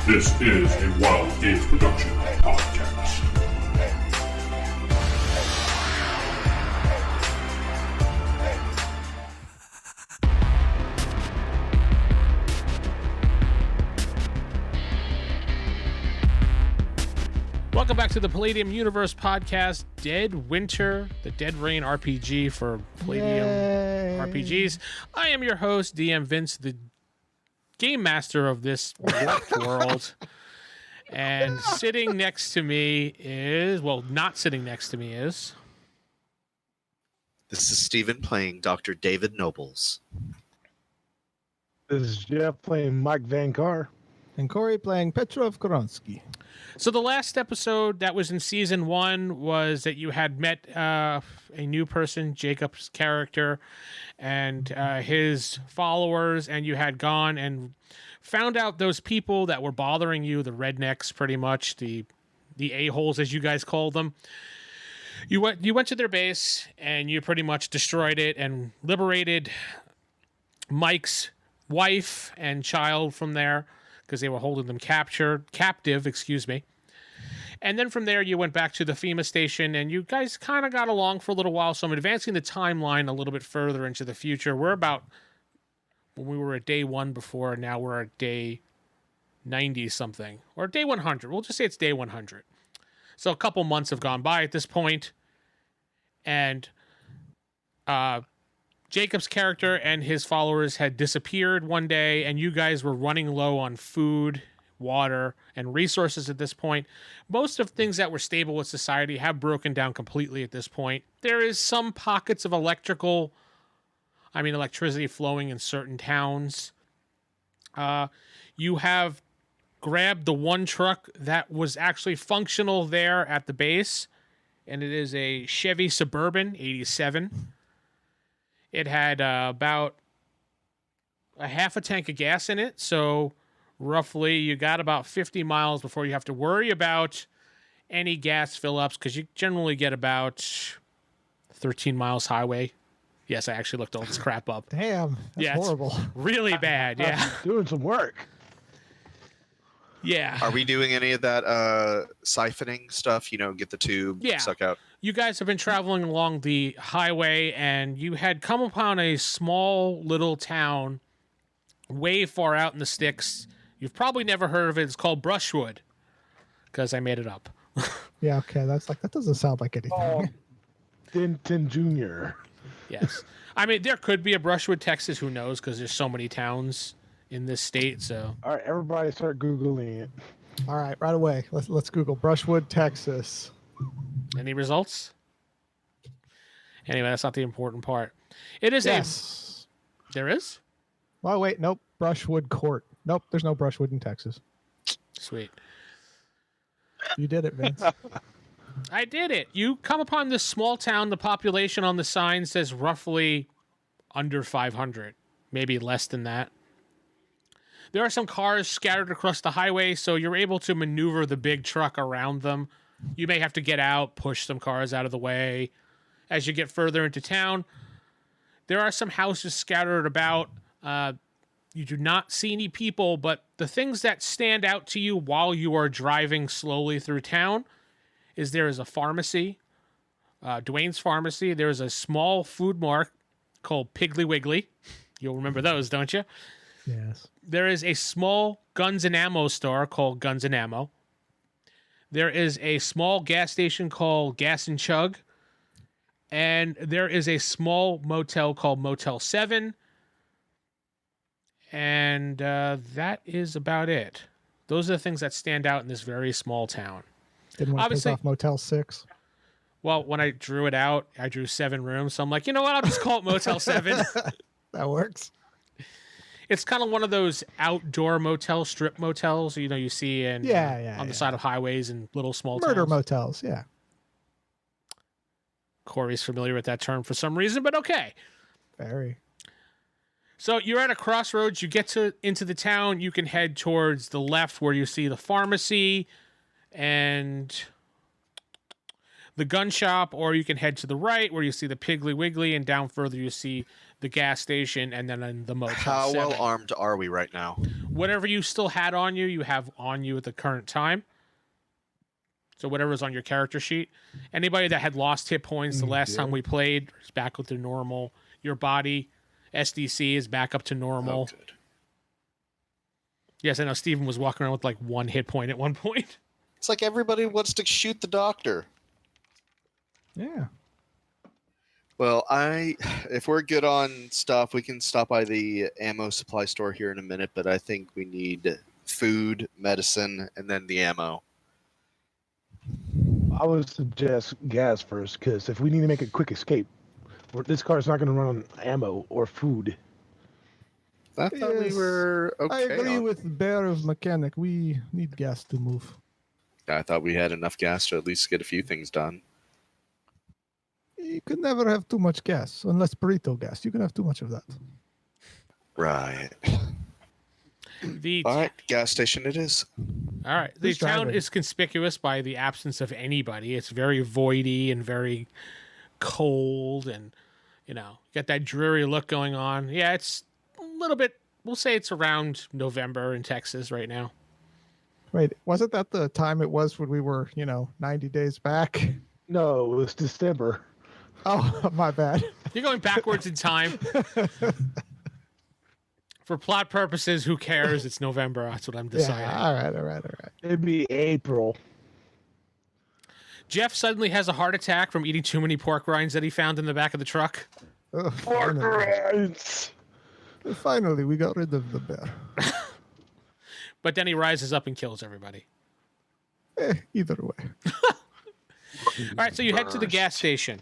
This is a Wild Games Production podcast. Welcome back to the Palladium Universe podcast, DeadWinter, the Dead Rain RPG for Palladium RPGs. I am your host, DM Vince, the game master of this warped world. And sitting next to me is, well, not sitting next to me is... This is Steven playing Dr. David Nobles. This is Geoff playing Mike Vancarr. And Corey playing Petrov Kransky. So the last episode that was in season 1 was that you had met a new person, Jacob's character, and his followers, and you had gone and found out those people that were bothering you, the rednecks, pretty much, the a-holes, as you guys call them. You went to their base, and you pretty much destroyed it and liberated Mike's wife and child from there, because they were holding them captive. And then from there, you went back to the FEMA station, and you guys kind of got along for a little while. So I'm advancing the timeline a little bit further into the future. We're about, when we were at day 1 before, and now we're at day 90-something, or day 100. We'll just say it's day 100. So a couple months have gone by at this point, and Jacob's character and his followers had disappeared one day, and you guys were running low on food, water, and resources at this point. Most of things that were stable with society have broken down completely at this point. There is some pockets of electricity flowing in certain towns. You have grabbed the one truck that was actually functional there at the base, and it is a Chevy Suburban 87. It had about a half a tank of gas in it, so roughly you got about 50 miles before you have to worry about any gas fill-ups, because you generally get about 13 miles highway. Yes, I actually looked all this crap up. Damn, that's horrible. Really bad, yeah. Doing some work. Yeah. Are we doing any of that siphoning stuff? You know, get the tube, suck out? You guys have been traveling along the highway, and you had come upon a small little town way far out in the sticks. You've probably never heard of it. It's called Brushwood, because I made it up. Yeah, okay. That doesn't sound like anything. Denton Jr. Yes. I mean, there could be a Brushwood, Texas. Who knows? Because there's so many towns in this state. So. All right, everybody start Googling it. All right, right away. Let's Google Brushwood, Texas. Any results? Anyway, that's not the important part. It is There is? Oh, wait, nope. Brushwood Court. Nope, there's no Brushwood in Texas. Sweet. You did it, Vince. I did it. You come upon this small town. The population on the sign says roughly under 500, maybe less than that. There are some cars scattered across the highway, so you're able to maneuver the big truck around them. You may have to get out, push some cars out of the way. As you get further into town, there are some houses scattered about. You do not see any people, but the things that stand out to you while you are driving slowly through town is there is a pharmacy, Dwayne's Pharmacy. There's a small food mart called Piggly Wiggly. You'll remember those, don't you? Yes. There is a small guns and ammo store called Guns and Ammo. There is a small gas station called Gas and Chug. And there is a small motel called Motel 7. And that is about it. Those are the things that stand out in this very small town. Didn't want to piss off Motel 6. Well, when I drew it out, I drew 7 rooms. So I'm like, you know what? I'll just call it Motel 7. That works. It's kind of one of those outdoor strip motels, you see on the side of highways and little small Murder towns. motels, yeah. Corey's familiar with that term for some reason, but okay. Very. So you're at a crossroads. You get into the town. You can head towards the left where you see the pharmacy and the gun shop, or you can head to the right where you see the Piggly Wiggly, and down further you see the gas station, and then in the Motel How 7. well armed are we right now? whatever you still had on you, you have on you at the current time. So whatever's on your character sheet. Anybody that had lost hit points the last time we played is back with their normal. Your body, SDC, is back up to normal. Oh, good. Yes, I know Steven was walking around with like 1 hit point at one point. It's like everybody wants to shoot the doctor. Yeah. Well, if we're good on stuff, we can stop by the ammo supply store here in a minute, but I think we need food, medicine, and then the ammo. I would suggest gas first, because if we need to make a quick escape, this car's not going to run on ammo or food. I thought we were okay. I agree with Bear's mechanic. We need gas to move. I thought we had enough gas to at least get a few things done. You could never have too much gas, unless burrito gas. You can have too much of that. Right. The All right, gas station it is. All right. The Who's town driving? is conspicuous by the absence of anybody. It's very voidy and very cold, and got that dreary look going on. Yeah, it's a little bit. We'll say it's around November in Texas right now. Wait, wasn't that the time it was when we were, 90 days back? No, it was December. Oh, my bad. You're going backwards in time. For plot purposes, who cares? It's November. That's what I'm deciding. Yeah, all right. It'd be April. Geoff suddenly has a heart attack from eating too many pork rinds that he found in the back of the truck. Ugh, finally, we got rid of the bear. But then he rises up and kills everybody. Either way. All right, so you head to the gas station.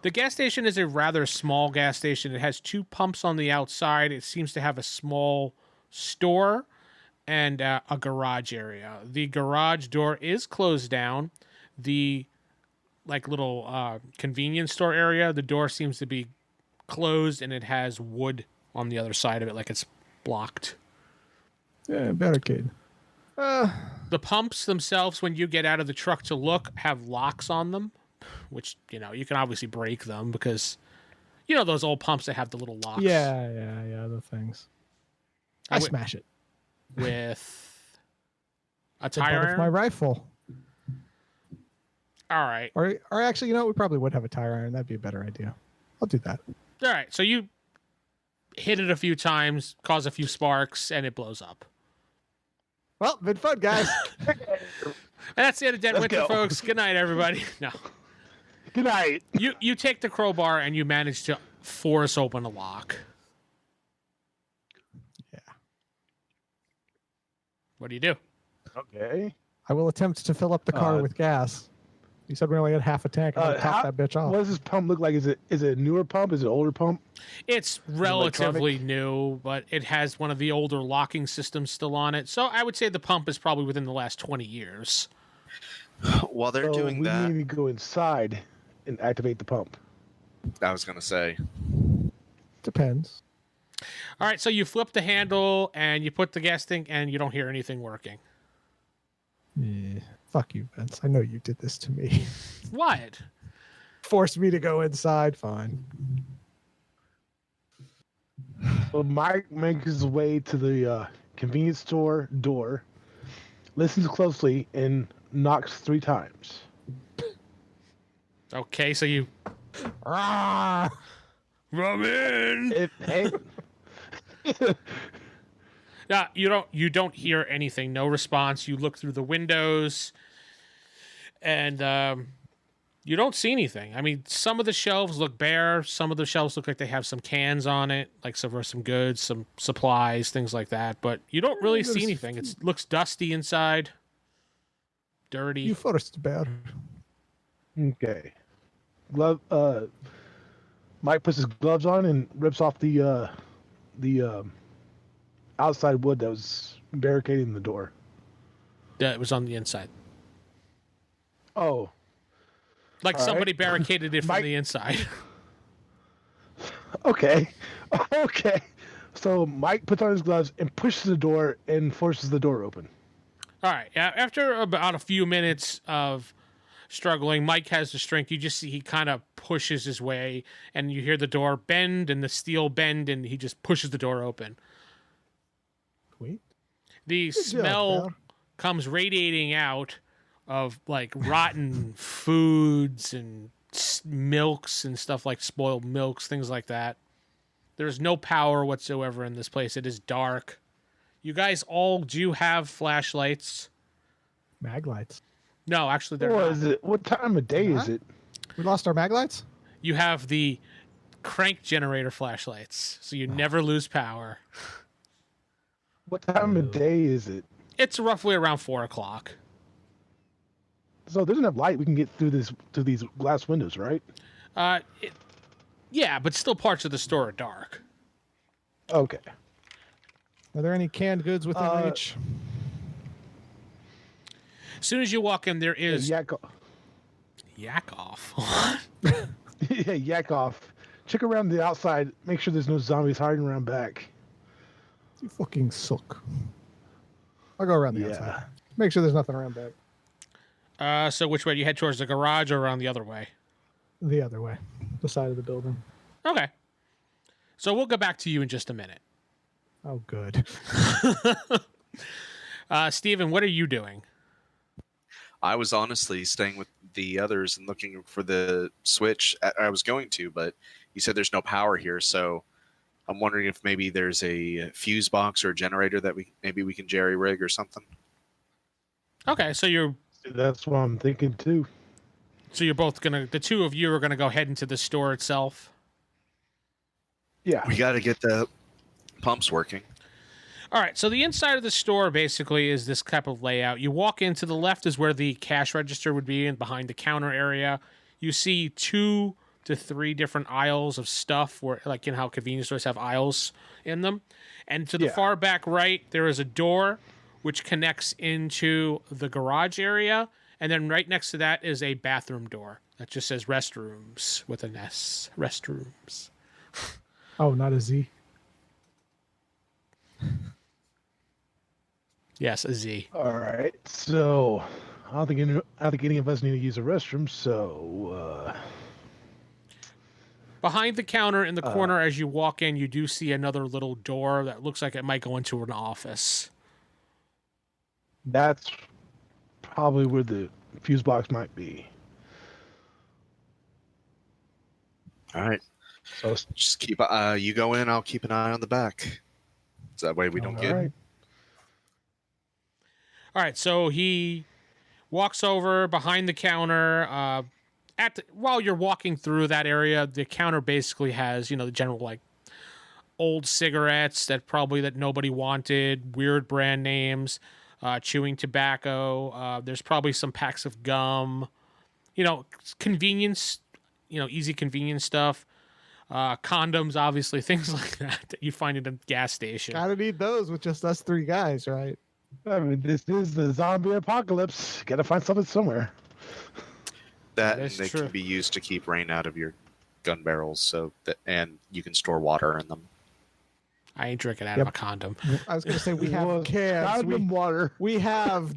The gas station is a rather small gas station. It has 2 pumps on the outside. It seems to have a small store and a garage area. The garage door is closed down. The little convenience store area, the door seems to be closed, and it has wood on the other side of it, like it's blocked. Yeah, barricade. The pumps themselves, when you get out of the truck to look, have locks on them, which, you can obviously break them because, those old pumps that have the little locks. Yeah, the things. I would- smash it. With a It's a part tire of iron? my rifle. All right. Or actually, we probably would have a tire iron. That'd be a better idea. I'll do that. All right. So you hit it a few times, cause a few sparks, and it blows up. Well, been fun, guys. And that's the end of Let's DeadWinter, go. folks. Good night, everybody. No. Good night. You take the crowbar and you manage to force open a lock. Yeah. What do you do? Okay. I will attempt to fill up the car with gas. You said we only had half a tank. I'm going to top that bitch off. What does this pump look like? Is it a newer pump? Is it an older pump? It's relatively new, but it has one of the older locking systems still on it. So I would say the pump is probably within the last 20 years. While they're doing we that, need to go inside and activate the pump. I was going to say, Depends. All right, so you flip the handle and you put the gas thing, and you don't hear anything working. Yeah. Fuck you, Vince. I know you did this to me. What? Forced me to go inside. Fine. Well, Mike makes his way to the convenience store door, listens closely, and knocks 3 times. Okay, so you Ah! rub in. You don't hear anything. No response. You look through the windows, and you don't see anything. I mean, some of the shelves look bare. Some of the shelves look like they have some cans on it, like some goods, some supplies, things like that. But you don't really see anything. It looks dusty inside, dirty. You first, Bear. Okay. Mike puts his gloves on and rips off the outside wood that was barricading the door. That was on the inside. Oh. Like All somebody right. barricaded it from Mike- the inside. Okay. Okay. So Mike puts on his gloves and pushes the door and forces the door open. All right. After about a few minutes of struggling, Mike has the strength. You just see he kind of pushes his way, and you hear the door bend and the steel bend, and he just pushes the door open. Sweet. The Good job, smell pal. comes radiating out of like rotten foods and milks and stuff like spoiled milks, things like that. There's no power whatsoever in this place. It is dark. You guys all do have flashlights. Mag lights. No, actually, they're What not. is it? What time of day is it? We lost our mag lights? You have the crank generator flashlights, so you never lose power. What time of day is it? It's roughly around 4 o'clock. So there's enough light we can get through these glass windows, right? Yeah, but still parts of the store are dark. Okay. Are there any canned goods within reach? As soon as you walk in, there is Yak Yakov. yeah, yak off. Check around the outside. Make sure there's no zombies hiding around back. You fucking suck. I'll go around the outside. Make sure there's nothing around back. So which way do you head towards the garage or around the other way? The other way. The side of the building. Okay. So we'll go back to you in just a minute. Oh, good. Steven, what are you doing? I was honestly staying with the others and looking for the switch. I was going to, but you said there's no power here, so I'm wondering if maybe there's a fuse box or a generator that we can jerry rig or something. Okay, so That's what I'm thinking too. you're both the two of you are gonna go head into the store itself. Yeah. We got to get the pumps working. All right, so the inside of the store basically is this type of layout. You walk in, to the left is where the cash register would be, and behind the counter area, you see 2 to 3 different aisles of stuff, where, like, you know how convenience stores have aisles in them. And to the far back right, there is a door which connects into the garage area, and then right next to that is a bathroom door that just says restrooms with an S. Restrooms. Oh, not a Z. Yes, a Z. All right. So I don't think any of us need to use a restroom. So Behind the counter in the corner, as you walk in, you do see another little door that looks like it might go into an office. that's probably where the fuse box might be. All right. So Just keep you go in, I'll keep an eye on the back. So that way we don't get. all right. All right, so he walks over behind the counter. While you're walking through that area, the counter basically has, the general, like, old cigarettes that nobody wanted, weird brand names, chewing tobacco. There's probably some packs of gum, convenience, easy convenience stuff. Condoms, obviously, things like that you find at a gas station. Gotta need those with just us 3 guys, right? I mean, this is the zombie apocalypse. Got to find something somewhere. That and That's they true. can be used to keep rain out of your gun barrels, and you can store water in them. I ain't drinking out of a condom. I was gonna say we have Well, cans. condom water. We have,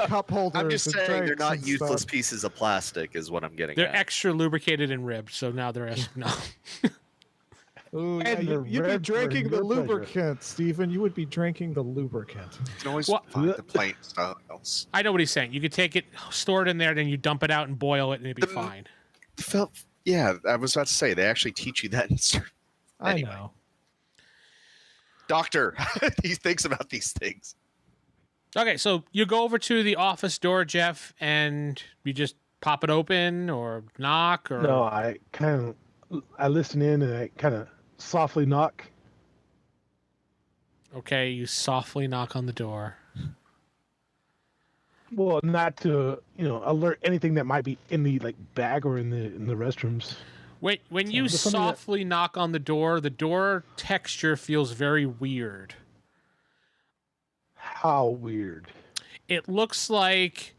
cup holders. I'm just and saying they're drinks not and useless stuff. pieces of plastic, is what I'm getting They're at. extra lubricated and ribbed, so now they're no. Ooh, yeah, And the you'd be red drinking for the your pleasure. lubricant, Stephen. You would be drinking the lubricant. You can always What- find the plain styles. I know what he's saying. You could take it, store it in there, then you dump it out and boil it, and it'd be fine. Yeah, I was about to say, they actually teach you that in Anyway. I know. Doctor, he thinks about these things. Okay, so you go over to the office door, Geoff, and you just pop it open or knock or No, I listen in and I kind of softly knock. Okay, you softly knock on the door. Well, not to alert anything that might be in the bag or in the restrooms. Wait, when you There's something that- softly knock on the door texture feels very weird. How weird. It looks like,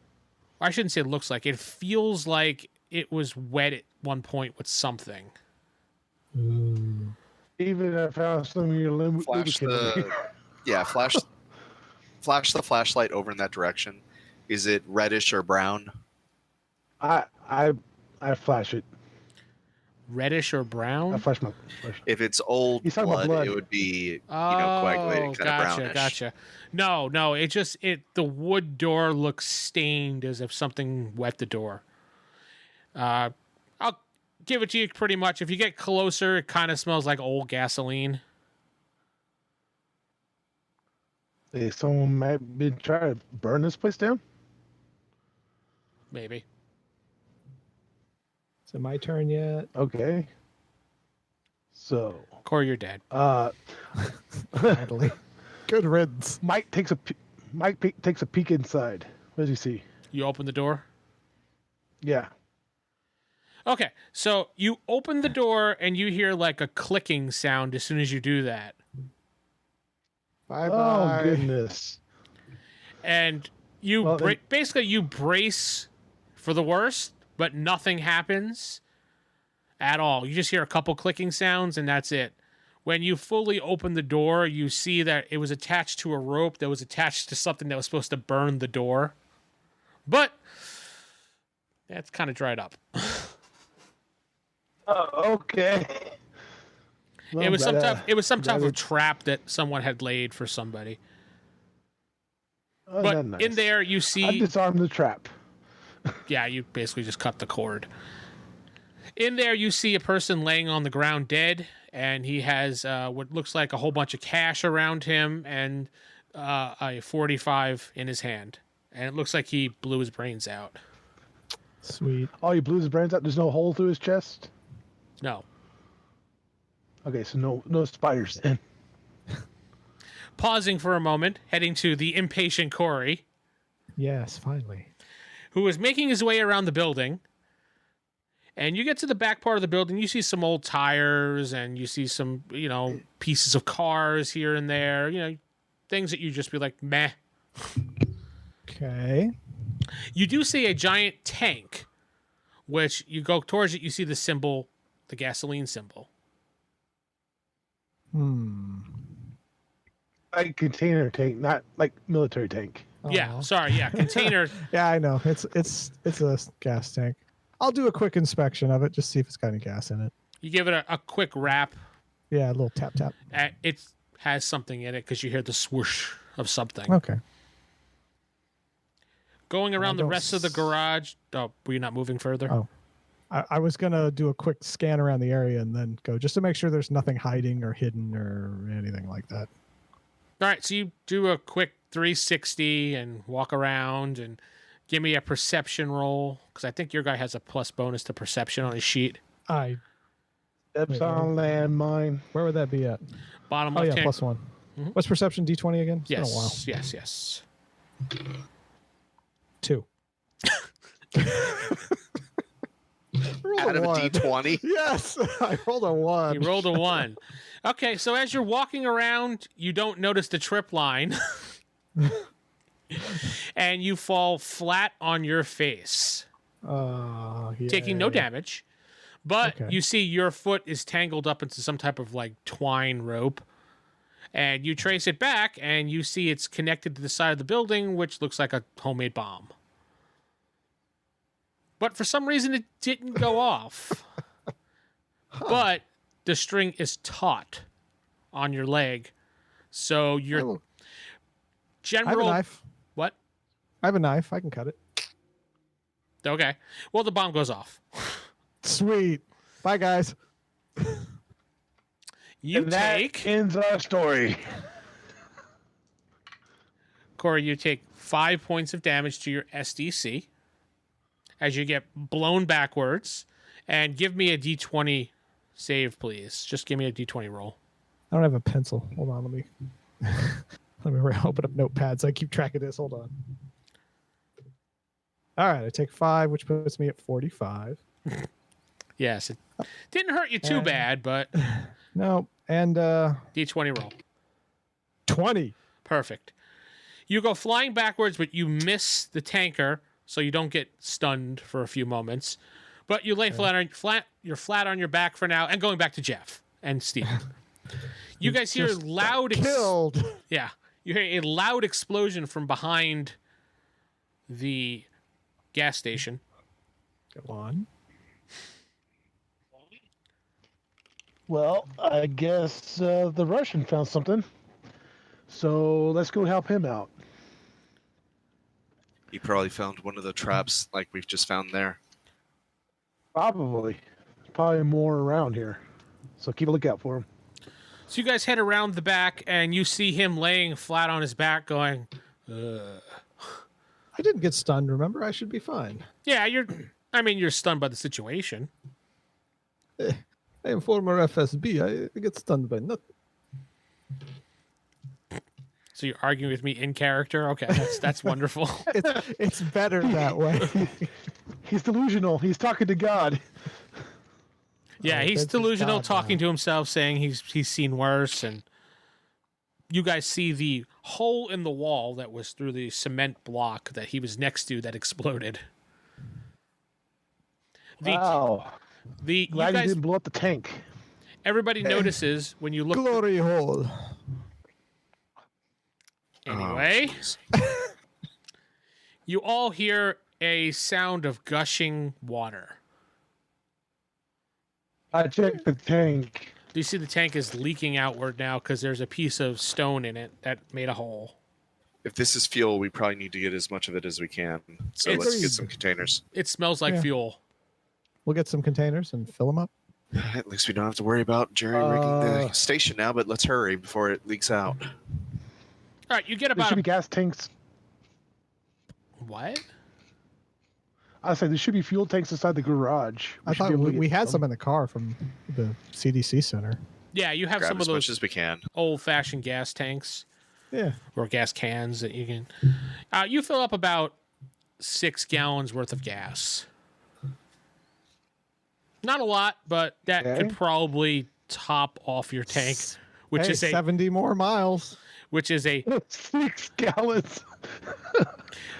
I shouldn't say it looks like, it feels like it was wet at one point with something. Even if I found some of your Flash lubricant. flash the flashlight over in that direction. Is it reddish or brown? I flash it. reddish or brown. Flesh. If it's old He's talking about blood, blood. it would be Oh, coagulated, kind of brownish. gotcha. No, the wood door looks stained as if something wet the door. I'll give it to you pretty much. If you get closer, it kind of smells like old gasoline. Hey, someone might be trying to burn this place down. Maybe. Is it my turn yet? Okay. So, Corey, you're dead. Finally. Good riddance. Mike takes a peek inside. What does he see? You open the door? Yeah. Okay, so you open the door and you hear like a clicking sound as soon as you do that. Bye-bye. Oh, goodness. And you Well, basically you brace for the worst, but nothing happens at all. You just hear a couple clicking sounds and that's it. When you fully open the door, you see that it was attached to a rope that was attached to something that was supposed to burn the door. But that's kind of dried up. Okay. Well, it was some type rather- of trap that someone had laid for somebody. Oh, But nice. in there you I see disarmed the trap. yeah, you basically just cut the cord. In there you see a person laying on the ground dead, and he has what looks like a whole bunch of cash around him and a 45 in his hand. And it looks like he blew his brains out. Sweet. Oh, he blew his brains out. There's no hole through his chest. No. Okay, so no spiders then. Pausing for a moment, heading to the impatient Corey, Yes, finally. who is making his way around the building. And you get to the back part of the building, you see some old tires and you see some, pieces of cars here and there, things that you just be like, meh. Okay. You do see a giant tank, which you go towards it, you see the symbol, the gasoline symbol. Like container tank, not like military tank. Yeah, sorry, yeah, container. Yeah, I know. It's a gas tank. I'll do a quick inspection of it, just see if it's got any gas in it. You give it a quick wrap. Yeah, a little tap tap. It has something in it because you hear the swoosh of something. Okay. Going around the don't rest of the garage. Oh, were you not moving further? Oh. I was gonna do a quick scan around the area and then go just to make sure there's nothing hiding or hidden or anything like that. All right, so you do a quick 360 and walk around and give me a perception roll because I think your guy has a plus bonus to perception on his sheet. Wait, Steps on landmine. where would that be at? Bottom Oh left yeah, hand. +1. Mhm. What's perception? D20 again? It's been a while. Yes. 2. Out of a D20. Yes, I rolled a 1. You rolled a 1. Okay, so as you're walking around, you don't notice the trip line. And you fall flat on your face, taking no damage. But Okay. you see your foot is tangled up into some type of like twine rope. And you trace it back and you see it's connected to the side of the building, which looks like a homemade bomb. But for some reason, it didn't go off. But the string is taut on your leg. So your I have a general... knife. What? I have a knife. I can cut it. Okay. Well, the bomb goes off. Sweet. Bye, guys. You And that take... ends our story. Corey, you take 5 points of damage to your SDC as you get blown backwards. And give me a D20 save, please. Just give me a D20 roll. I don't have a pencil. Hold on. Let me open up notepads. I keep track of this. Hold on. All right. I take 5, which puts me at 45. Yes, it didn't hurt you too bad, but No. And D20 roll. 20. Perfect. You go flying backwards, but you miss the tanker, so you don't get stunned for a few moments. But you lay you're flat on your back for now, and going back to Geoff and Steve. You guys hear Just loud killed. Yeah. You hear a loud explosion from behind the gas station. Go on. Well, I guess the Russian found something. So let's go help him out. He probably found one of the traps like we've just found there. Probably. There's probably more around here. So keep a lookout for him. So you guys head around the back, and you see him laying flat on his back going, Ugh. I didn't get stunned, remember? I should be fine. Yeah, you're stunned by the situation. I am former FSB. I get stunned by nothing. So you're arguing with me in character? Okay, that's wonderful. It's better that way. He's delusional. He's talking to God. Yeah, he's that's delusional, God talking now. to himself, saying he's seen worse, and you guys see the hole in the wall that was through the cement block that he was next to that exploded. Wow. You Glad you guys, didn't blow up the tank. everybody notices when you look. Glory hole. Anyway, Oh, jeez. you all hear a sound of gushing water. I checked the tank. Do you see the tank is leaking outward now because there's a piece of stone in it that made a hole? If this is fuel, we probably need to get as much of it as we can. So It's- let's get some containers. It smells like Yeah. fuel. We'll get some containers and fill them up. At least we don't have to worry about jerry-rigging the station now, but let's hurry before it leaks out. All right, you get There about should be gas tanks. what? I said there should be fuel tanks inside the garage. I should thought be able to we get had some in the car from the CDC center. Yeah, you have Grab some of as much those as we can. old-fashioned gas tanks Yeah. or gas cans that you can. You fill up about 6 gallons worth of gas. Not a lot, but that Okay. could probably top off your tank, which Hey, is a 70 more miles. 6 gallons.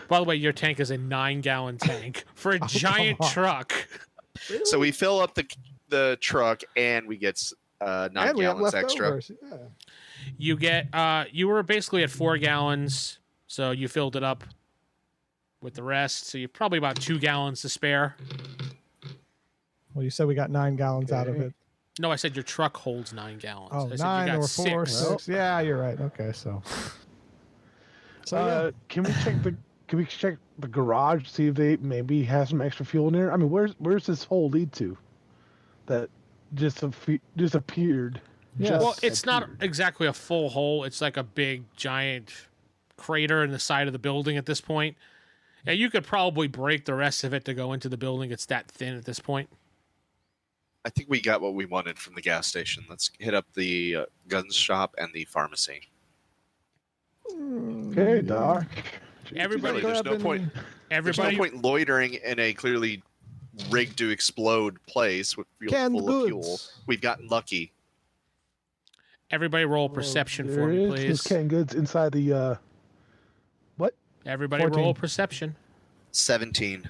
By the way, your tank is a 9-gallon tank for a giant come on. truck. So we fill up the truck and we get 9 And we have gallons extra. leftovers. Yeah. You get you were basically at 4 gallons, so you filled it up with the rest. So you're probably about 2 gallons to spare. Well, you said we got 9 gallons out of Okay. it. No, I said your truck holds 9 gallons. Oh, I said 9 you got or 4, 6. 6. Yeah, you're right. Okay, so. So yeah. Can we check the garage, see if they maybe have some extra fuel in there? I mean, where's this hole lead to? That just appeared. Yes. Just Well, it's not appeared. exactly a full hole. It's like a big, giant crater in the side of the building at this point. Yeah, you could probably break the rest of it to go into the building. It's that thin at this point. I think we got what we wanted from the gas station. Let's hit up the guns shop and the pharmacy. Okay, Doc. Everybody, Really, there's no point. There's no everybody, point loitering in a clearly rigged to explode place with Canned full of fuel. goods. We've gotten lucky. everybody roll perception for There me, is please. canned goods inside the. What? Everybody 14. roll perception. 17.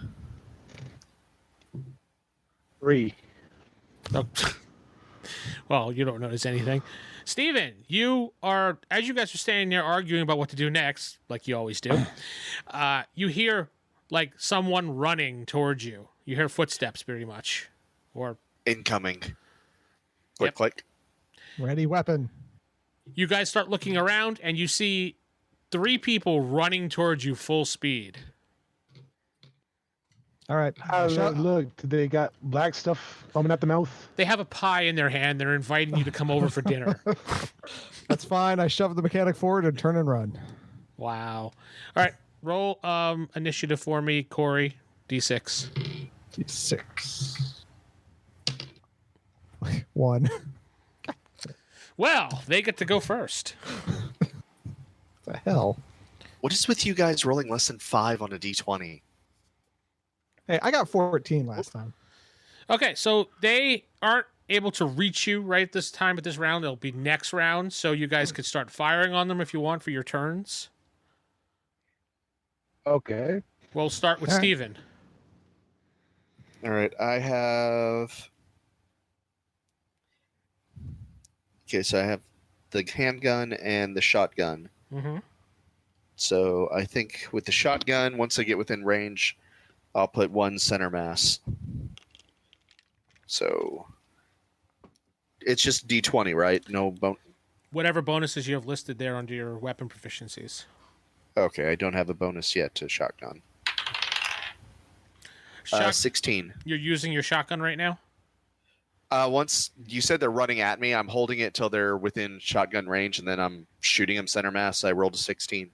3. Oh. Well, you don't notice anything. Steven, you are, as you guys are standing there arguing about what to do next, like you always do, you hear like someone running towards you. You hear footsteps pretty much. Or Incoming. Click, Yep. click. Ready weapon. you guys start looking around and you see 3 people running towards you full speed. All right. How does that look? Did they got black stuff foaming at the mouth? They have a pie in their hand. They're inviting you to come over for dinner. That's fine. I shove the mechanic forward and turn and run. Wow. All right. Roll initiative for me, Corey. D6. 6. 1. Well, they get to go first. The hell? What is with you guys rolling less than 5 on a d20? Hey, I got 14 last time. Okay, so they aren't able to reach you right this time at this round. It'll be next round, so you guys could start firing on them if you want for your turns. Okay. We'll start with All right. Steven. All right, I have. Okay, so I have the handgun and the shotgun. Mm-hmm. So I think with the shotgun, once I get within range, I'll put 1 center mass. So It's just D20, right? No Whatever bonuses you have listed there under your weapon proficiencies. Okay, I don't have a bonus yet to shotgun. 16. You're using your shotgun right now? Once you said they're running at me, I'm holding it till they're within shotgun range, and then I'm shooting them center mass. I rolled a 16.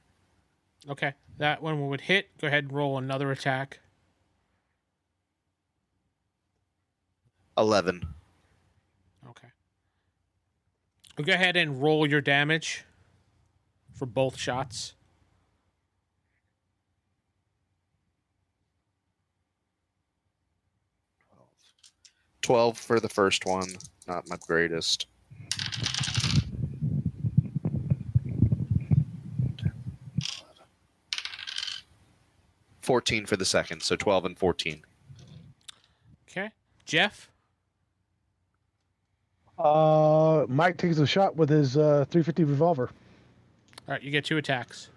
Okay, that one would hit. Go ahead and roll another attack. 11. Okay. Go ahead and roll your damage for both shots. 12 for the first one. Not my greatest. $14 for the second, so 12 and 14. Okay. Geoff? Mike takes a shot with his 350 revolver. All right, you get 2 attacks.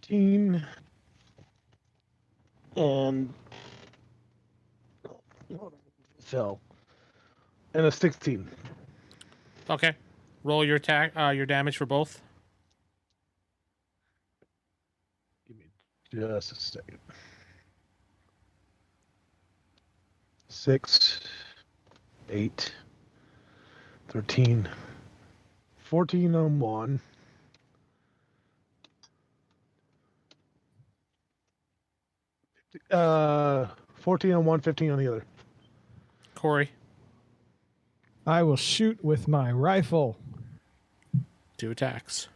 13 and so and a 16. Okay. Roll your attack, your damage for both. Give me just a second. 6, 8, 13, 14 on one. Uh, 14 on one, 15 on the other. Corey? I will shoot with my rifle. 2 attacks.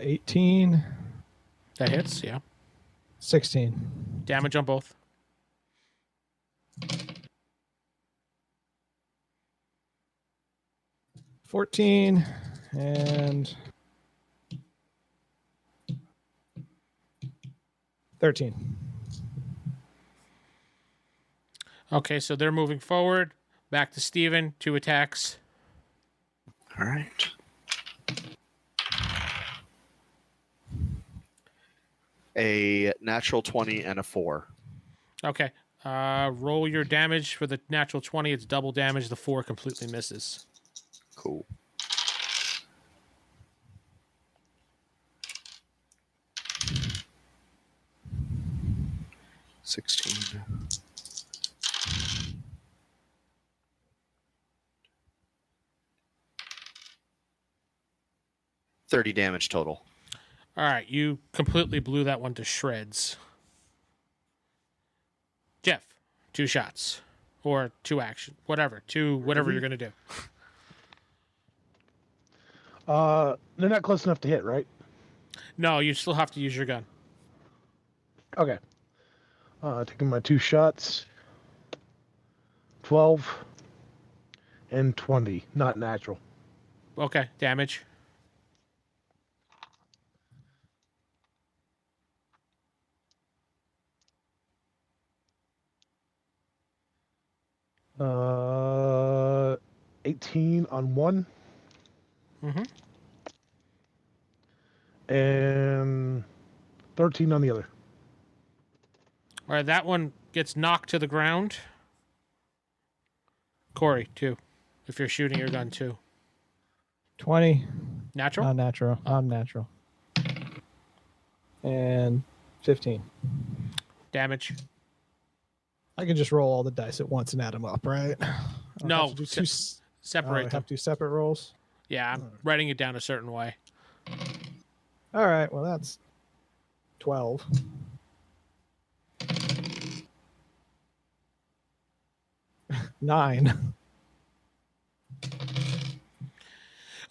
18. That hits, yeah. 16. Damage on both. 14 and 13. Okay, so they're moving forward. Back to Steven. 2 attacks. All right. A natural 20 and a 4. Okay. Roll your damage for the natural 20. It's double damage. The 4 completely misses. Cool. $16. 30 damage total. All right, you completely blew that one to shreds. Geoff, 2 shots. Or 2 action. Whatever. 2, whatever you're going to do. They're not close enough to hit, right? No, you still have to use your gun. Okay. Taking my 2 shots. 12 and 20. Not natural. Okay, damage. Uh, 18 on one. Mm-hmm. And 13 on the other. All right, that one gets knocked to the ground. Corey, 2. If you're shooting your gun, 2. 20. Natural? Unnatural. Unnatural. And 15. Damage. I can just roll all the dice at once and add them up, right? No, Separate. them. Have 2 separate rolls. Yeah, I'm writing it down a certain way. All right. Well, that's 12. Nine.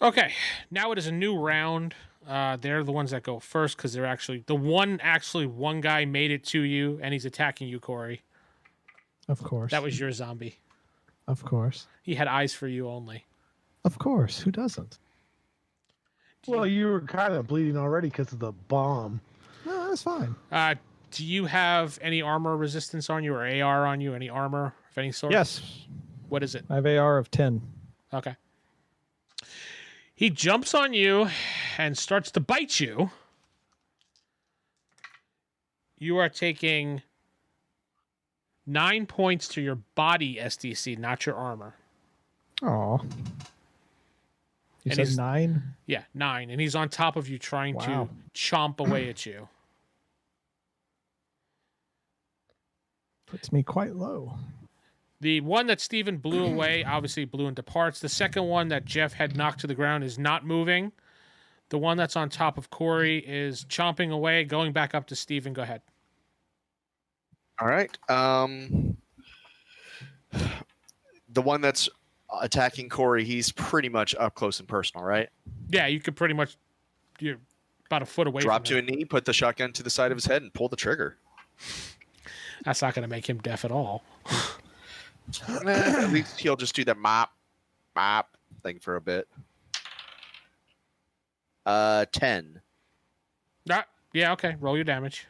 Okay, now it is a new round. They're the ones that go first because they're actually one guy made it to you and he's attacking you, Corey. Of course. That was your zombie. Of course. He had eyes for you only. Of course. Who doesn't? Well, you were kind of bleeding already because of the bomb. No, that's fine. Do you have any armor resistance on you or AR on you? Any armor of any sort? Yes. What is it? I have AR of 10. Okay. He jumps on you and starts to bite you. You are taking 9 points to your body SDC, not your armor. Aw. You And said 9? Yeah, 9. And he's on top of you trying to chomp away at you. Puts me quite low. The one that Steven blew away obviously blew into parts. The second one that Geoff had knocked to the ground is not moving. The one that's on top of Corey is chomping away, going back up to Steven. Go ahead. All right. The one that's attacking Corey, he's pretty much up close and personal, right? Yeah, you could pretty much... You're about a foot away Drop from to him. a knee, put the shotgun to the side of his head, and pull the trigger. That's not going to make him deaf at all. At least he'll just do that mop thing for a bit. 10. Yeah, okay. Roll your damage.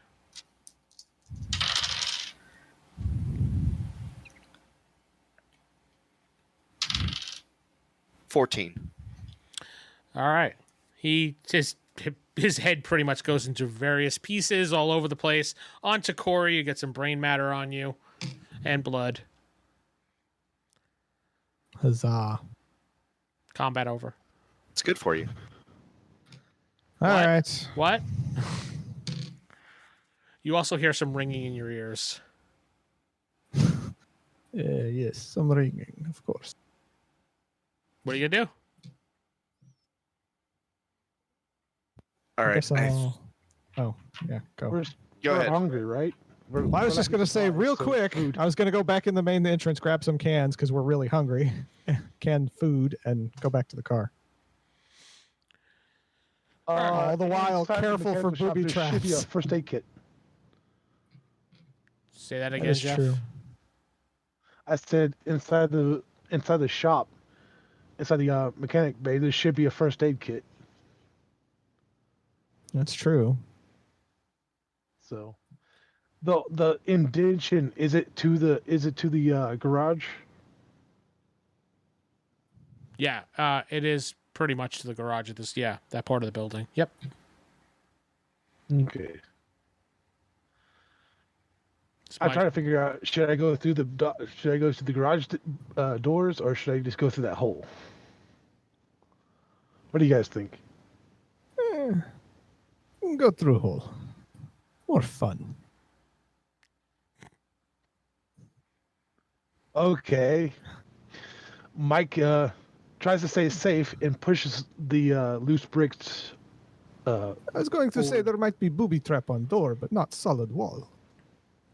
$14. All right. His head pretty much goes into various pieces all over the place. Onto Corey, you get some brain matter on you and blood. Huzzah. Combat over. It's good for you. All right. What? You also hear some ringing in your ears. Yes, some ringing, of course. What are you going to do? All I right. guess I'll... Oh, yeah, go. Go We're ahead. hungry, right? Well, I was just going to say real quick, I was going to go back in the main entrance, grab some cans because we're really hungry, canned food, and go back to the car. All the while, inside careful for mechanical shop, booby there should be a traps. first aid kit. Say that That again, is Geoff. true. I said inside the shop, inside the mechanic bay, there should be a first aid kit. That's true. So, the indentation is it to the garage? Yeah, it is pretty much to the garage of this. Yeah, that part of the building. Yep. Okay. I'm trying to figure out: should I go through the garage doors, or should I just go through that hole? What do you guys think? Go through a hole. More fun. Okay. Mike tries to stay safe and pushes the loose bricks. I was going to say there might be booby trap on door, but not solid wall.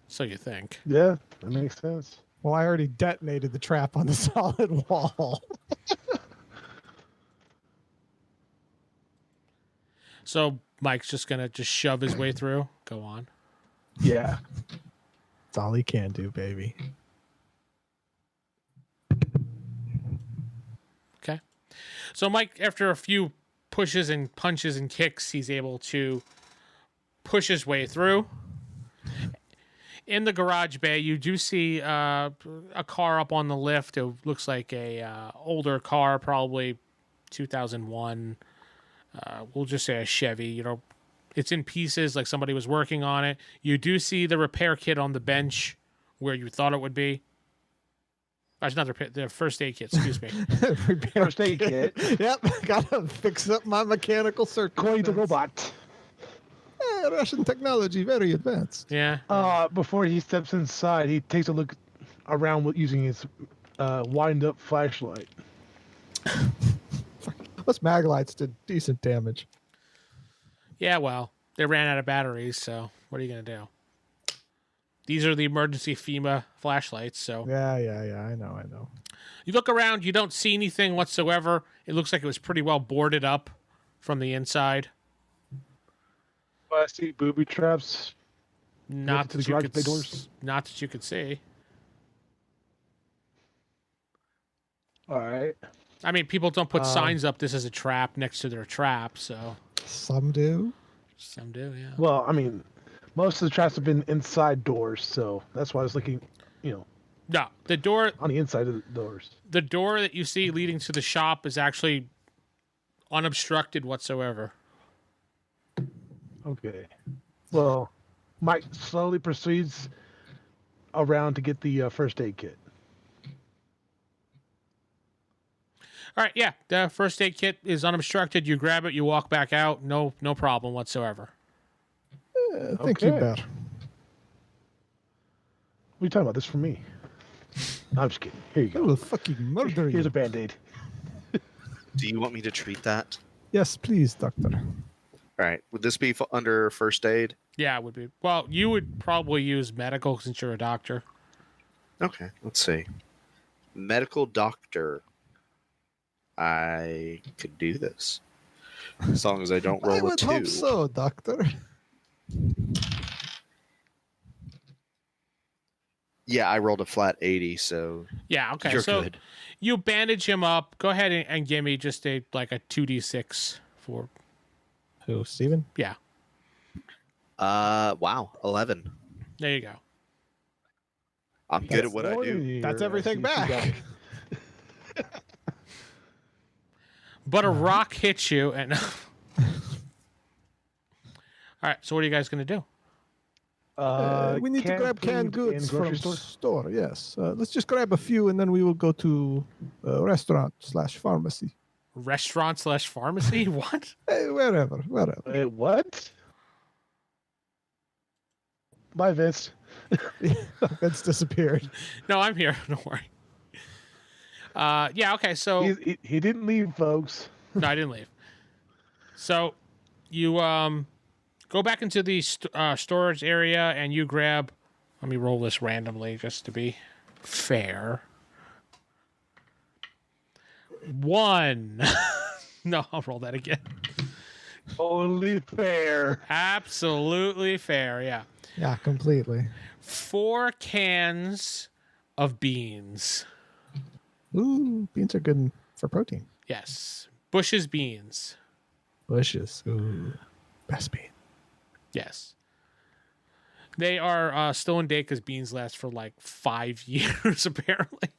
So you think. Yeah, that makes sense. Well, I already detonated the trap on the solid wall. So Mike's just going to shove his way through. Go on. Yeah. That's all he can do, baby. Okay. So Mike, after a few pushes and punches and kicks, he's able to push his way through. In the garage bay, you do see a car up on the lift. It looks like a older car, probably 2001. We'll just say a Chevy. You know, it's in pieces, like somebody was working on it. You do see the repair kit on the bench where you thought it would be. That's not the first aid kit. Excuse me. First aid kit. Yep, gotta fix up my mechanical circuit. Coin the robot. Russian technology, very advanced. Yeah. Before he steps inside, he takes a look around using his wind-up flashlight. Those mag lights did decent damage. Yeah, well, they ran out of batteries, so what are you going to do? These are the emergency FEMA flashlights, so... Yeah, I know. You look around, you don't see anything whatsoever. It looks like it was pretty well boarded up from the inside. I see booby traps. Not to that, the you garage could, bay doors? not that you could see. All right. I mean, people don't put signs up, this is a trap, next to their trap, so... Some do. Some do, yeah. Well, I mean, most of the traps have been inside doors, so that's why I was looking, No, the door on the inside of the doors. the door that you see leading to the shop is actually unobstructed whatsoever. Okay. Well, Mike slowly proceeds around to get the first aid kit. All right, yeah. The first aid kit is unobstructed. You grab it, you walk back out. No problem whatsoever. Thank you, Okay. Bear. What are you talking about? This for me. No, I'm just kidding. Here you I go. will fucking murder Here's you. a Band-Aid. Do you want me to treat that? Yes, please, doctor. All right. Would this be under first aid? Yeah, it would be. Well, you would probably use medical since you're a doctor. Okay. Let's see. Medical doctor. I could do this as long as I don't roll I a would 2. hope so, doctor. Yeah, I rolled a flat 80, so Yeah, okay. you're So good. you bandage him up. Go ahead and give me just a 2d6 for. Who, Steven? Yeah, Wow, 11. there you go. I'm good at what I do. That's everything back. But a rock hits you, and all right. So what are you guys gonna do? We need to grab canned food goods in from grocery store. Yes. Let's just grab a few, and then we will go to restaurant/pharmacy. Restaurant/pharmacy? What? Wherever. Wait, what? Bye, Vince. It's disappeared. No, I'm here. Don't worry. Yeah. Okay. So He didn't leave, folks. no, I didn't leave. So you go back into the storage area and you grab. Let me roll this randomly just to be fair. 1. No, I'll roll that again. Only fair. Absolutely fair. Yeah. Yeah, completely. 4 cans of beans. Ooh, beans are good for protein. Yes. Bush's beans. Bushes. Ooh, best bean. Yes. They are still in date because beans last for like 5 years, apparently.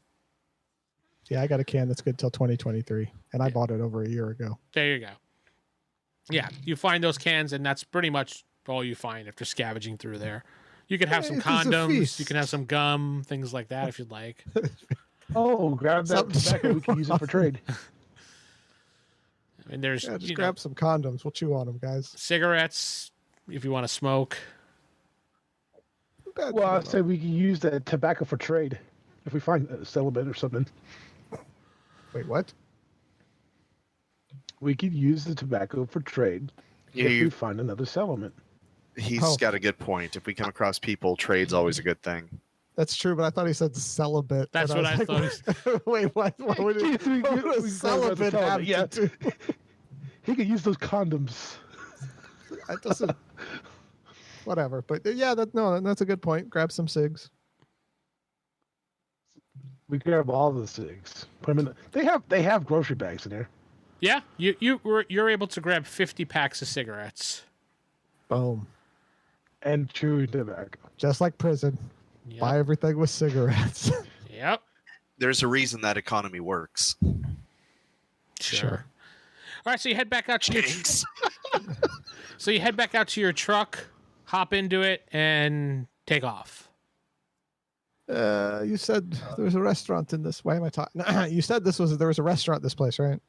Yeah, I got a can that's good till 2023, and I bought it over a year ago. There you go. Yeah, you find those cans, and that's pretty much all you find after scavenging through there. You can have some It is a condoms. feast. You can have some gum, things like that if you'd like. Oh, grab that Something tobacco. We can use it for trade. And there's Yeah, just you know, grab some condoms. We'll chew on them, guys. cigarettes if you want to smoke. Well, I'd say we can use that tobacco for trade if we find a settlement or something. Wait, what? We could use the tobacco for trade Yeah, if we you, find another settlement. he's Oh. got a good point. If we come across people, trade's always a good thing. That's true, but I thought he said celibate. That's and what I thought. Wait, what? What would We it, could- what would we a could celibate grab have the celibate, to do? He could use those condoms. It doesn't. Whatever, but yeah, that's a good point. Grab some cigs. We grab all the cigs. Put them in. They have grocery bags in there. Yeah, you're able to grab 50 packs of cigarettes. Boom. And chewing tobacco. Just like prison. Yep. Buy everything with cigarettes. Yep. There's a reason that economy works. Sure. All right, so you head back out to your Jinx. so you head back out to your truck, hop into it, and take off. You said there was a restaurant in this. Why am I talking? You said there was a restaurant in this place, right?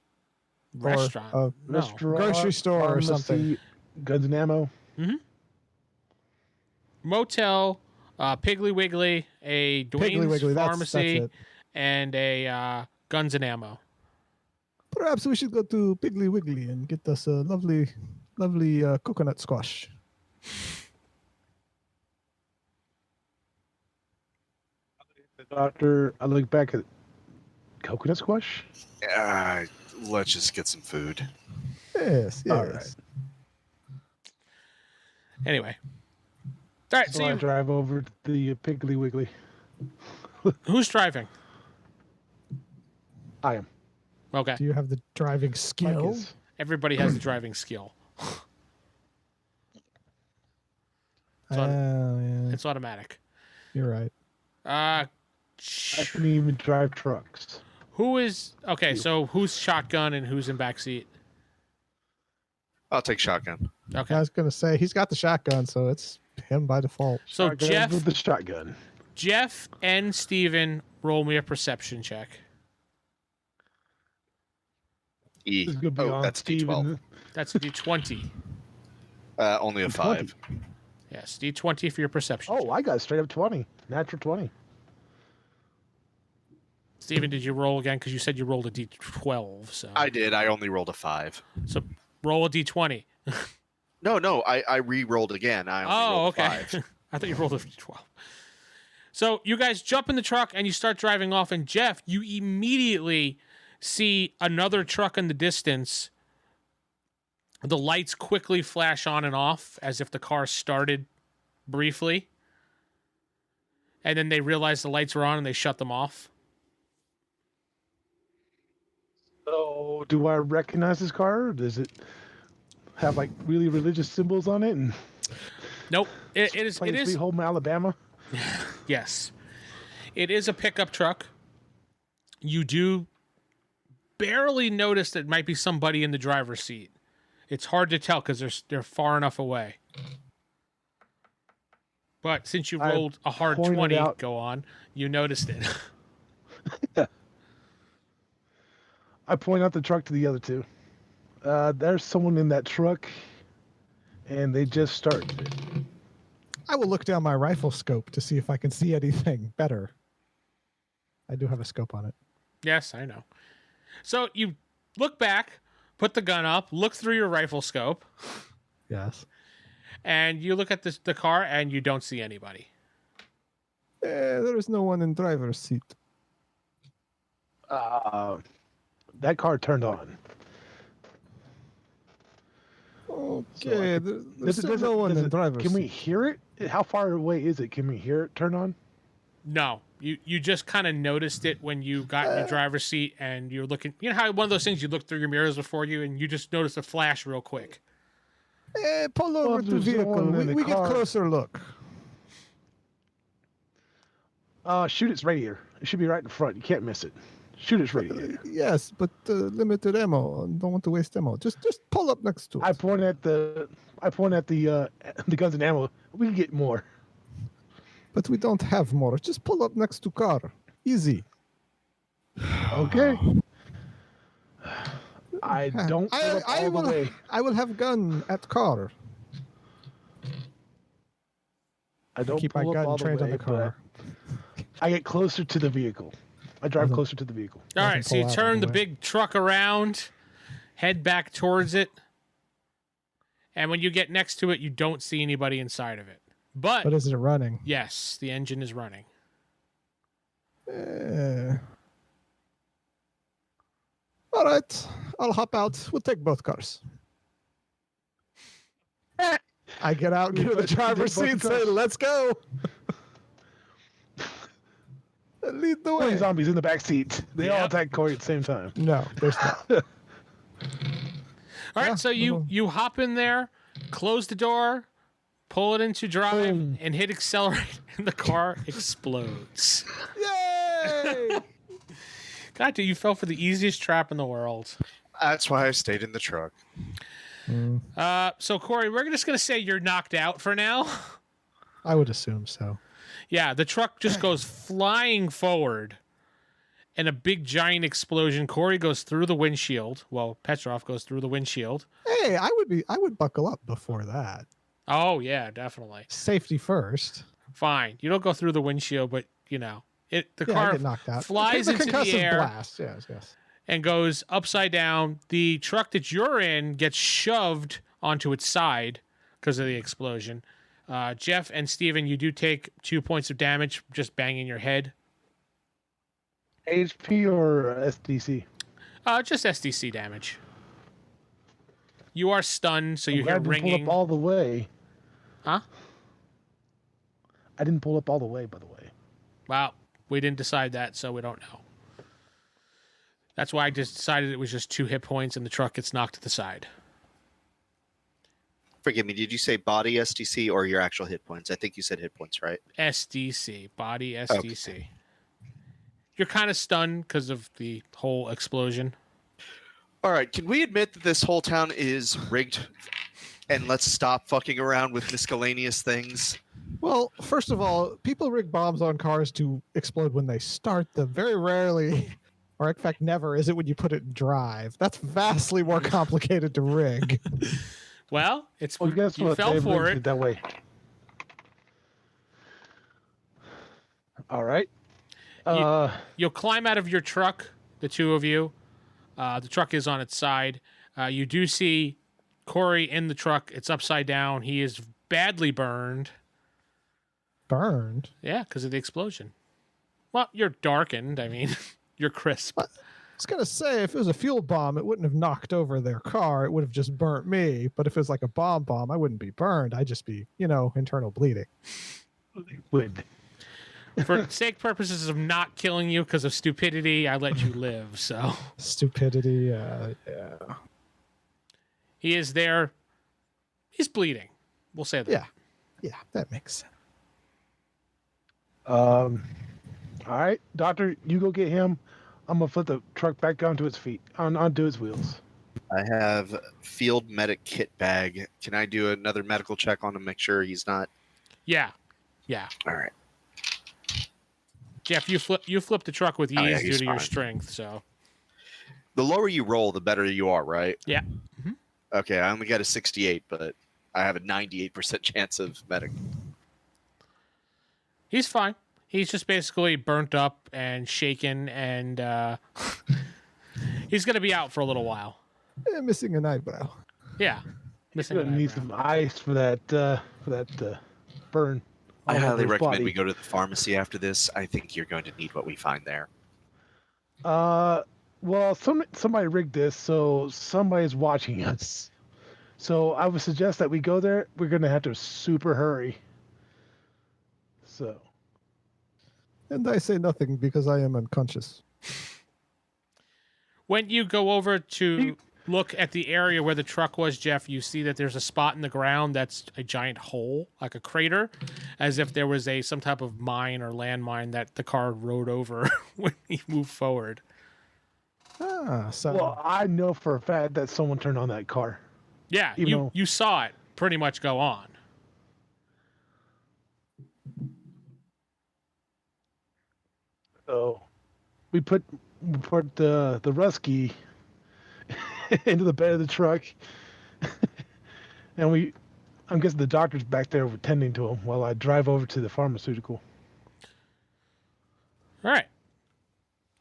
Restaurant. Or, No. Restaurant, grocery store or pharmacy, something. Guns and ammo. Motel, Piggly Wiggly, a Piggly Dwayne's Wiggly, that's Pharmacy, it. and a Guns and Ammo. Perhaps we should go to Piggly Wiggly and get us a lovely coconut squash. Doctor, I look back at coconut squash. Let's just get some food. Yes, yes. All right. Anyway. All right, So so I you, drive over to the Piggly Wiggly. who's driving? I am. Okay. Do you have the driving Mike skill? is. Everybody has the driving skill. Oh, yeah, It's automatic. you're right. I can even drive trucks. Who is okay? So who's shotgun and who's in backseat? I'll take shotgun. Okay. I was gonna say he's got the shotgun, so it's him by default. So Shotgun Geoff, with the shotgun. Geoff and Steven, roll me a perception check. E. This is gonna be Oh, on that's Steve D12. and- That's a D20. Only a 20. 5. Yes, D20 for your perception. Oh, check. I got straight up 20. Natural 20. Steven, did you roll again? Because you said you rolled a D12. So I did. I only rolled a 5. So roll a D20. No, I re-rolled again. I only rolled a 5. I thought you rolled a D12. So you guys jump in the truck and you start driving off. And Geoff, you immediately see another truck in the distance. The lights quickly flash on and off as if the car started briefly. And then they realize the lights were on and they shut them off. So, do I recognize this car? Or does it have like really religious symbols on it? And Nope. It is. plain It is. Sweet Home Alabama. Yes. It is a pickup truck. You do barely notice that might be somebody in the driver's seat. It's hard to tell because they're far enough away. But since you I rolled a hard pointed 20, out- go on, you noticed it. I point out the truck to the other two. There's someone in that truck, and they just started it. I will look down my rifle scope to see if I can see anything better. I do have a scope on it. Yes, I know. So you look back, put the gun up, look through your rifle scope, Yes. and you look at the car and you don't see anybody. There is no one in driver's seat. That car turned on. Okay, there's Does it- no one does in it- driver's Can we seat. hear it? How far away is it? Can we hear it turn on? No, you just kind of noticed it when you got in the driver's seat and you're looking. You know how one of those things you look through your mirrors before you and you just notice a flash real quick. Pull over to there's no vehicle. one in the We get car. closer look. Shoot its radiator. It should be right in front. You can't miss it. Shoot its radiator. Yes, but limited ammo. Don't want to waste ammo. Just pull up next to it. I point at the guns and ammo. We can get more. But we don't have more. Just pull up next to car. Easy. Okay. I don't pull up all the way. I will have gun at car. I don't Keep my pull up gun all the trained way, on the car. but I get closer to the vehicle. I drive Doesn't- closer to the vehicle. All Doesn't right, so you pull out turn all the the way. big truck around, head back towards it, and when you get next to it, you don't see anybody inside of it. But But is it running? yes, the engine is running. All right. I'll hop out. We'll take both cars. I get out, get in the Take driver's both seat, and say, cars. let's go. Lead the way. 20 zombies in the back seat. They all Yep. attack Corey at the same time. No, there's not. All right, Yeah, so you hop in there, close the door, pull it into drive, Boom. and hit accelerate, and the car explodes. Yay! God, dude, you fell for the easiest trap in the world. That's why I stayed in the truck. So Corey, we're just gonna say you're knocked out for now. I would assume so. Yeah, the truck just goes flying forward, and a big giant explosion. Corey goes through the windshield. Well, Petrov goes through the windshield. Hey, I would buckle up before that. Oh yeah, definitely. Safety first. Fine. You don't go through the windshield, but the Yeah, I car get knocked out. flies the into the concussive air blast. Yes. and goes upside down. The truck that you're in gets shoved onto its side because of the explosion. Geoff and Steven, you do take 2 points of damage just banging your head. HP or SDC? Just SDC damage. You are stunned, so you I'm hear glad you pulled ringing. up all the way. Huh? I didn't pull up all the way, by the way. Well, we didn't decide that, so we don't know. That's why I just decided it was just 2 hit points and the truck gets knocked to the side. Forgive me, did you say body SDC or your actual hit points? I think you said hit points, right? SDC, body SDC. You're kind of stunned because of the whole explosion. All right, can we admit that this whole town is rigged and let's stop fucking around with miscellaneous things? Well, first of all, people rig bombs on cars to explode when they start them. Very rarely, or in fact never, is it when you put it in drive. That's vastly more complicated to rig. Well, it's Well, guess you what? fell They for rigged it. that way. All right. You'll climb out of your truck, the two of you. The truck is on its side. You do see Corey in the truck. It's upside down. He is badly burned. Burned? Yeah, because of the explosion. Well, you're darkened. I mean, you're crisp. I was going to say, if it was a fuel bomb, it wouldn't have knocked over their car. It would have just burnt me. But if it was like a bomb, I wouldn't be burned. I'd just be, internal bleeding. Would. For sake purposes of not killing you because of stupidity, I let you live. So Stupidity, yeah. he is there. He's bleeding. We'll say that. Yeah, that makes sense. All right, Doctor, you go get him. I'm gonna flip the truck back onto its feet, onto its wheels. I have field medic kit bag. Can I do another medical check on him, make sure he's not? Yeah. All right. Geoff, you flip the truck with ease Oh, yeah, due he's to your fine. strength. So The lower you roll, the better you are, right? yeah. Okay, I only got a 68, but I have a 98% chance of medic. He's fine. He's just basically burnt up and shaken, and he's going to be out for a little while. Missing an eyebrow. Yeah. Missing Gonna an need eyebrow. some ice for that burn. I all over highly his recommend body. we go to the pharmacy after this. I think you're going to need what we find there. Well, somebody rigged this, so somebody's watching us. So I would suggest that we go there. We're gonna have to super hurry. So And I say nothing because I am unconscious. When you go over to look at the area where the truck was, Geoff, you see that there's a spot in the ground that's a giant hole, like a crater, as if there was some type of mine or landmine that the car rode over when he moved forward. So well, I know for a fact that someone turned on that car. Yeah, You know- you saw it pretty much go on. So we put the Rusky into the bed of the truck, and I'm guessing the doctor's back there tending to him while I drive over to the pharmaceutical. All right.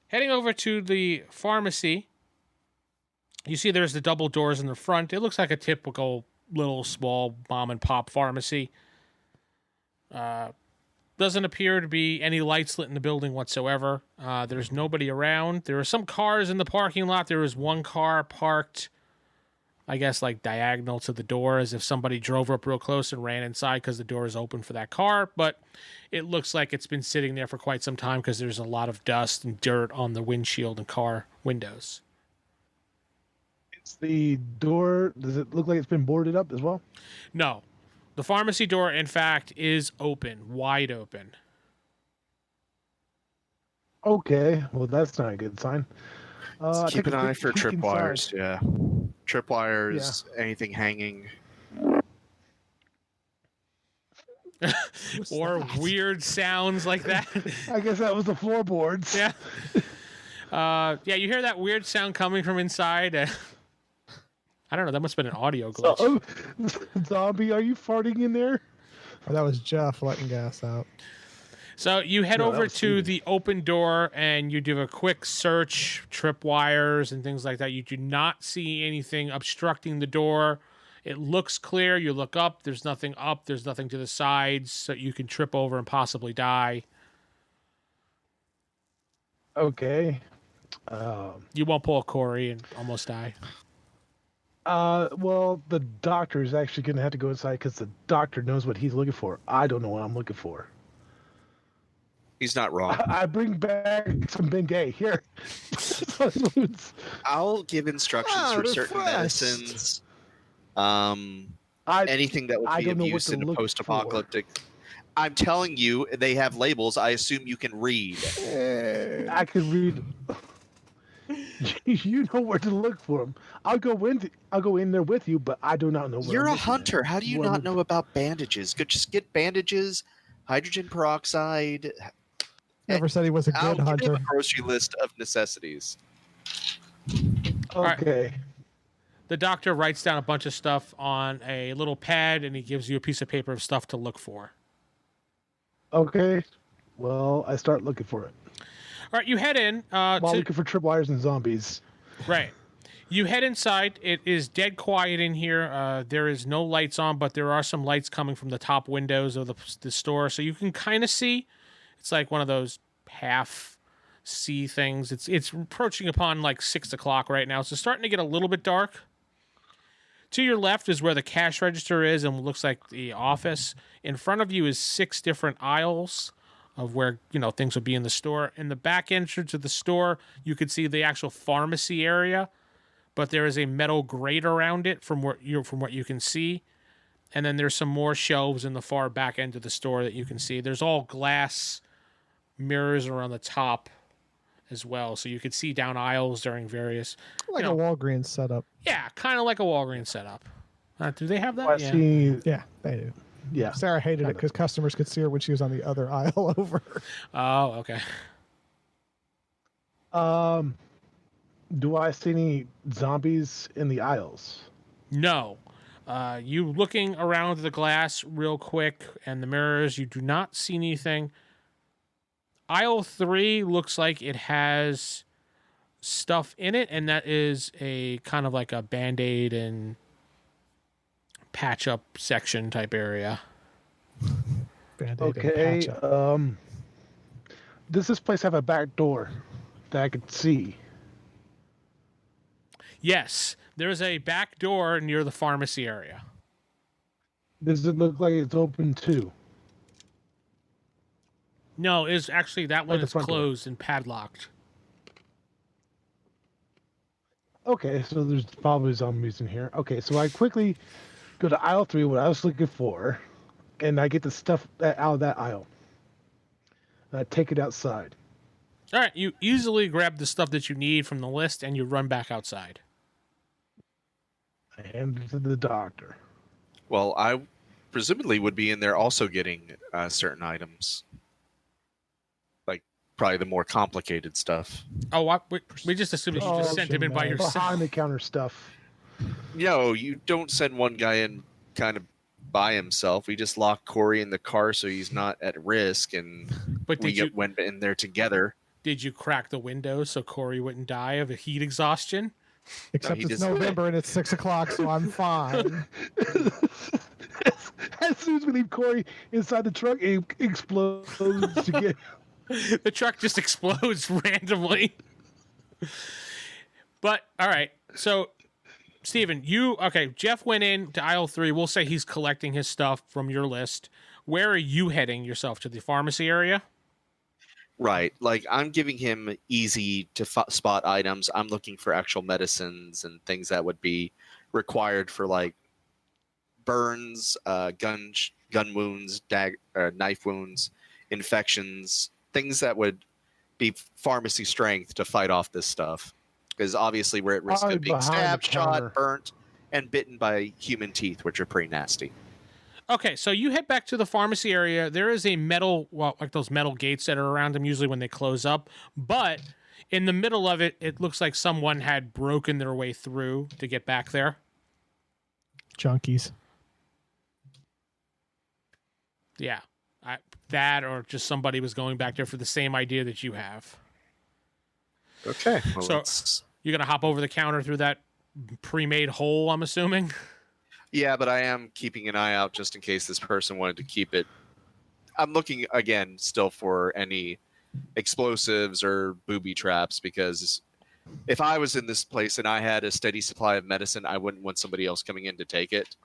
Heading over to the pharmacy, you see there's the double doors in the front. It looks like a typical little small mom and pop pharmacy. Doesn't appear to be any lights lit in the building whatsoever. There's nobody around. There are some cars in the parking lot. There is one car parked, I guess, like diagonal to the door, as if somebody drove up real close and ran inside because the door is open for that car. But it looks like it's been sitting there for quite some time because there's a lot of dust and dirt on the windshield and car windows. It's the door. Does it look like it's been boarded up as well? No. The pharmacy door, in fact, is open, wide open. Okay, well that's not a good sign. Keep take an a eye quick for peek tripwires. inside. Yeah. Tripwires, anything hanging. Or weird sounds like that. I guess that was the floorboards. Yeah. Yeah, you hear that weird sound coming from inside. I don't know. That must have been an audio glitch. Oh, zombie, are you farting in there? that was Geoff letting gas out. So you head No, that over was to Steven. the open door and you do a quick search, tripwires and things like that. You do not see anything obstructing the door. It looks clear. You look up. There's nothing up. There's nothing to the sides. So you can trip over and possibly die. Okay. You won't pull a Corey and almost die. Well, the doctor is actually going to have to go inside because the doctor knows what he's looking for. I don't know what I'm looking for. He's not wrong. I bring back some Bengay. Here. I'll give instructions Ah, for certain refreshed. medicines. I Anything that would I be don't of know what use to in a look post-apocalyptic. I'm telling you, they have labels. I assume you can read. I could read. You know where to look for them. I'll go in there with you, but I do not know where. You're I'm a looking hunter. at. How do you Where not I'm- know about bandages? Just get bandages, hydrogen peroxide. Never said he was a I'll good give you hunter. a grocery list of necessities. right. Okay. The doctor writes down a bunch of stuff on a little pad, and he gives you a piece of paper of stuff to look for. Okay. Well, I start looking for it. All right, you head in. While looking for tripwires and zombies. Right. You head inside. It is dead quiet in here. There is no lights on, but there are some lights coming from the top windows of the store, so you can kind of see. It's like one of those half see things. It's approaching upon like 6 o'clock right now, so it's starting to get a little bit dark. To your left is where the cash register is and what looks like the office. In front of you is 6 different aisles of where, things would be in the store. In the back entrance of the store, you could see the actual pharmacy area, but there is a metal grate around it from what you can see. And then there's some more shelves in the far back end of the store that you can see. There's all glass mirrors around the top as well, so you could see down aisles during various Like a Walgreens setup. Yeah, kind of like a Walgreens setup. Do they have that? I Yeah. see. Yeah, they do. Yeah. Sarah hated it because customers could see her when she was on the other aisle over. Oh, okay. Do I see any zombies in the aisles? No. You looking around the glass real quick and the mirrors, you do not see anything. Aisle 3 looks like it has stuff in it, and that is a kind of like a Band-Aid and patch-up section type area. Band-Aid and Okay. patch-up. Does this place have a back door that I could see? Yes, there's a back door near the pharmacy area. Does it look like it's open too? No, is actually that one the is front door. closed and padlocked. Okay, so there's probably zombies in here. Okay, so I quickly go to aisle 3, what I was looking for, and I get the stuff out of that aisle. And I take it outside. All right, you easily grab the stuff that you need from the list and you run back outside. I hand it to the doctor. Well, I presumably would be in there also getting certain items. Like, probably the more complicated stuff. Oh, what? We just assumed that you just sent him in by yourself. Behind the counter stuff. No, you don't send one guy in kind of by himself. We just lock Corey in the car so he's not at risk, and But went in there together. did you crack the window so Corey wouldn't die of a heat exhaustion? Except he it's just- November and it's 6 o'clock, so I'm fine. As soon as we leave Corey inside the truck, it explodes to get. The truck just explodes randomly. But all right, so Steven, Geoff went in to aisle 3. We'll say he's collecting his stuff from your list. Where are you heading yourself? To the pharmacy area? Right. Like, I'm giving him easy to spot items. I'm looking for actual medicines and things that would be required for, like, burns, gun wounds, knife wounds, infections, things that would be pharmacy strength to fight off this stuff. Because obviously we're at risk Probably of being behind the stabbed, counter. shot, burnt, and bitten by human teeth, which are pretty nasty. Okay, so you head back to the pharmacy area. There is a like those metal gates that are around them usually when they close up. But in the middle of it, it looks like someone had broken their way through to get back there. Junkies. Yeah, that or just somebody was going back there for the same idea that you have. Okay. Well, So- You're going to hop over the counter through that pre-made hole, I'm assuming? yeah, but I am keeping an eye out just in case this person wanted to keep it. I'm looking, again, still for any explosives or booby traps, because if I was in this place and I had a steady supply of medicine, I wouldn't want somebody else coming in to take it.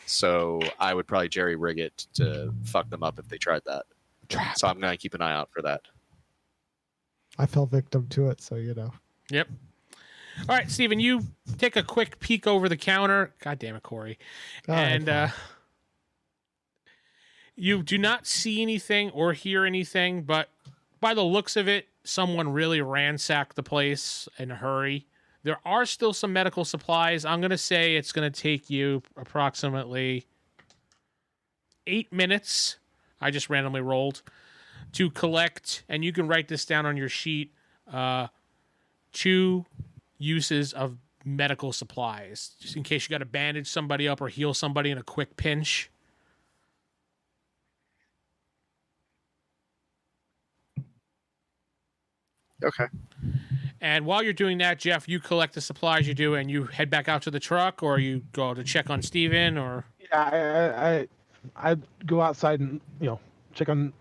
So I would probably jerry-rig it to fuck them up if they tried that. Trap. So I'm going to keep an eye out for that. I fell victim to it, so you know. Yep. All right, Steven, you take a quick peek over the counter. God damn it, Corey. And you do not see anything or hear anything, but by the looks of it, someone really ransack the place in a hurry. There are still some medical supplies. I'm going to say it's going to take you approximately 8 minutes. I just randomly rolled to collect, and you can write this down on your sheet, 2 uses of medical supplies, just in case you got to bandage somebody up or heal somebody in a quick pinch. Okay. And while you're doing that, Geoff, you collect the supplies you do, and you head back out to the truck, or you go to check on Steven, or... Yeah, I go outside and, check on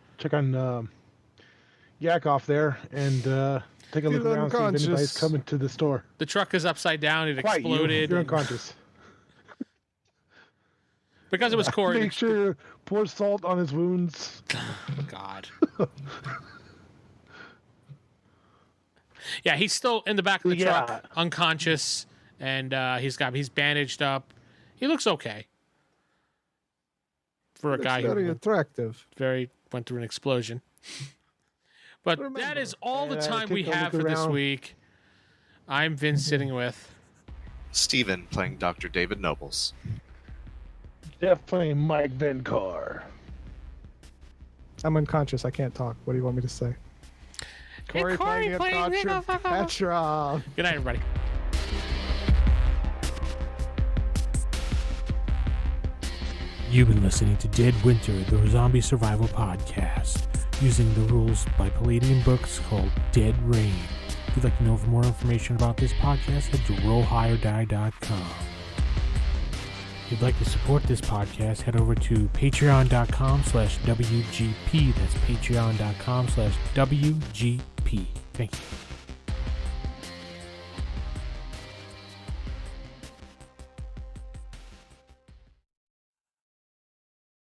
Yakov there and take a look around, see if anybody's coming to the store. The truck is upside down. It exploded. You're unconscious. Because it was cord. Make sure you pour salt on his wounds. God. Yeah, he's still in the back of the truck, unconscious, and he's bandaged up. He looks okay for a guy very who attractive. Went through an explosion. But that is all the time we have for this week. I'm Vince, sitting with Steven, playing Dr. David Nobles. Geoff playing Mike Vancarr. I'm unconscious. I can't talk. What do you want me to say? Corey playing Petrov. Good night, everybody. You've been listening to DeadWinter, the zombie survival podcast, using the rules by Palladium books called Dead Rain. If you'd like to know more information about this podcast, head to rollhighordie.com. If you'd like to support this podcast, head over to patreon.com/WGP. That's patreon.com/WGP. Thank you.